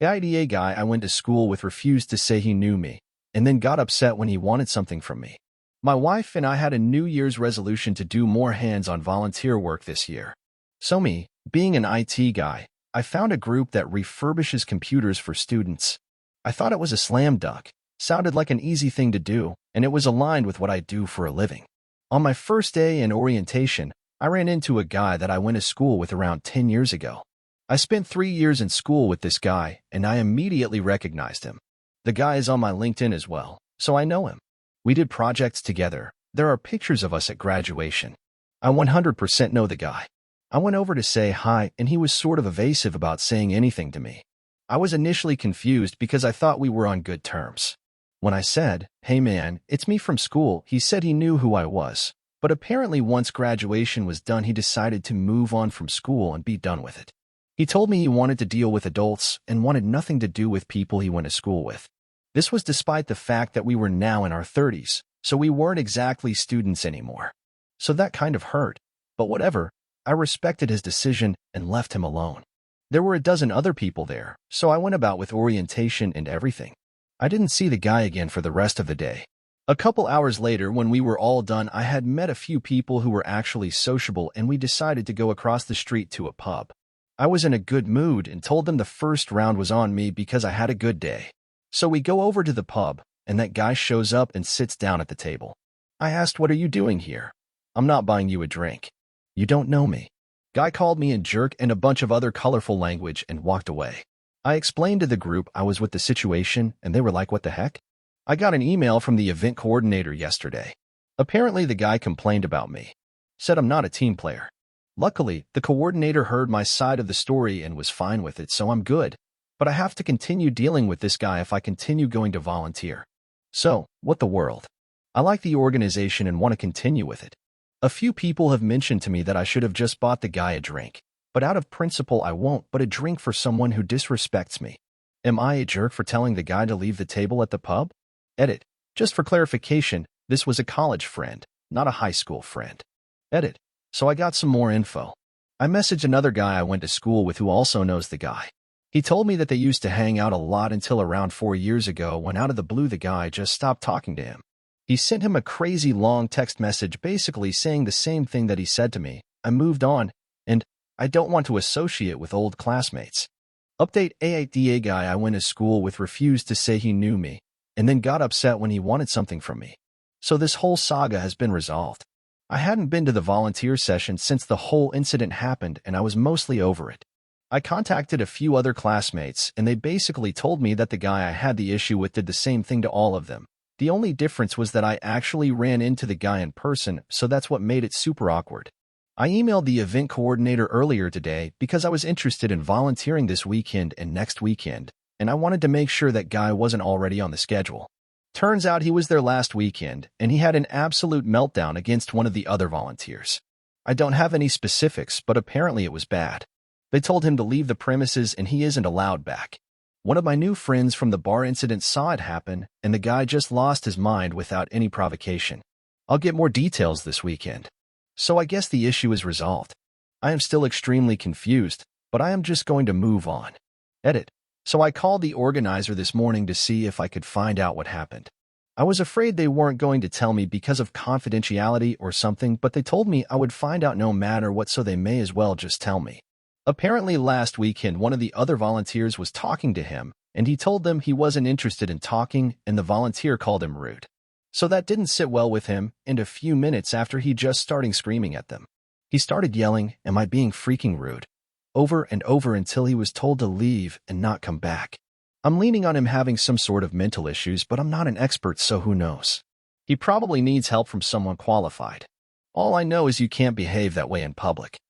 The IDA guy I went to school with refused to say he knew me, and then got upset when he wanted something from me. My wife and I had a New Year's resolution to do more hands-on volunteer work this year. So me, being an IT guy, I found a group that refurbishes computers for students. I thought it was a slam dunk, sounded like an easy thing to do, and it was aligned with what I do for a living. On my first day in orientation, I ran into a guy that I went to school with around 10 years ago. I spent 3 years in school with this guy, and I immediately recognized him. The guy is on my LinkedIn as well, so I know him. We did projects together. There are pictures of us at graduation. I 100% know the guy. I went over to say hi, and he was sort of evasive about saying anything to me. I was initially confused because I thought we were on good terms. When I said, "Hey man, it's me from school," he said he knew who I was. But apparently once graduation was done, he decided to move on from school and be done with it. He told me he wanted to deal with adults and wanted nothing to do with people he went to school with. This was despite the fact that we were now in our 30s, so we weren't exactly students anymore. So that kind of hurt. But whatever, I respected his decision and left him alone. There were a dozen other people there, so I went about with orientation and everything. I didn't see the guy again for the rest of the day. A couple hours later, when we were all done, I had met a few people who were actually sociable, and we decided to go across the street to a pub. I was in a good mood and told them the first round was on me because I had a good day. So we go over to the pub, and that guy shows up and sits down at the table. I asked, "What are you doing here?" "I'm not buying you a drink." "You don't know me." Guy called me a jerk and a bunch of other colorful language and walked away. I explained to the group I was with the situation, and they were like, "What the heck?" I got an email from the event coordinator yesterday. Apparently the guy complained about me. Said I'm not a team player. Luckily, the coordinator heard my side of the story and was fine with it, so I'm good. But I have to continue dealing with this guy if I continue going to volunteer. So, what the world? I like the organization and want to continue with it. A few people have mentioned to me that I should have just bought the guy a drink. But out of principle I won't, but a drink for someone who disrespects me. Am I a jerk for telling the guy to leave the table at the pub? Edit. Just for clarification, this was a college friend, not a high school friend. Edit. So I got some more info. I messaged another guy I went to school with who also knows the guy. He told me that they used to hang out a lot until around 4 years ago when out of the blue the guy just stopped talking to him. He sent him a crazy long text message basically saying the same thing that he said to me. I moved on, and I don't want to associate with old classmates. Update: AIDA guy I went to school with refused to say he knew me, and then got upset when he wanted something from me. So this whole saga has been resolved. I hadn't been to the volunteer session since the whole incident happened, and I was mostly over it. I contacted a few other classmates, and they basically told me that the guy I had the issue with did the same thing to all of them. The only difference was that I actually ran into the guy in person, so that's what made it super awkward. I emailed the event coordinator earlier today because I was interested in volunteering this weekend and next weekend, and I wanted to make sure that guy wasn't already on the schedule. Turns out he was there last weekend, and he had an absolute meltdown against one of the other volunteers. I don't have any specifics, but apparently it was bad. They told him to leave the premises and he isn't allowed back. One of my new friends from the bar incident saw it happen, and the guy just lost his mind without any provocation. I'll get more details this weekend. So I guess the issue is resolved. I am still extremely confused, but I am just going to move on. Edit. So I called the organizer this morning to see if I could find out what happened. I was afraid they weren't going to tell me because of confidentiality or something, but they told me I would find out no matter what, so they may as well just tell me. Apparently last weekend one of the other volunteers was talking to him, and he told them he wasn't interested in talking, and the volunteer called him rude. So that didn't sit well with him, and a few minutes after he just started screaming at them. He started yelling, "Am I being freaking rude?" over and over until he was told to leave and not come back. I'm leaning on him having some sort of mental issues, but I'm not an expert, so who knows? He probably needs help from someone qualified. All I know is you can't behave that way in public.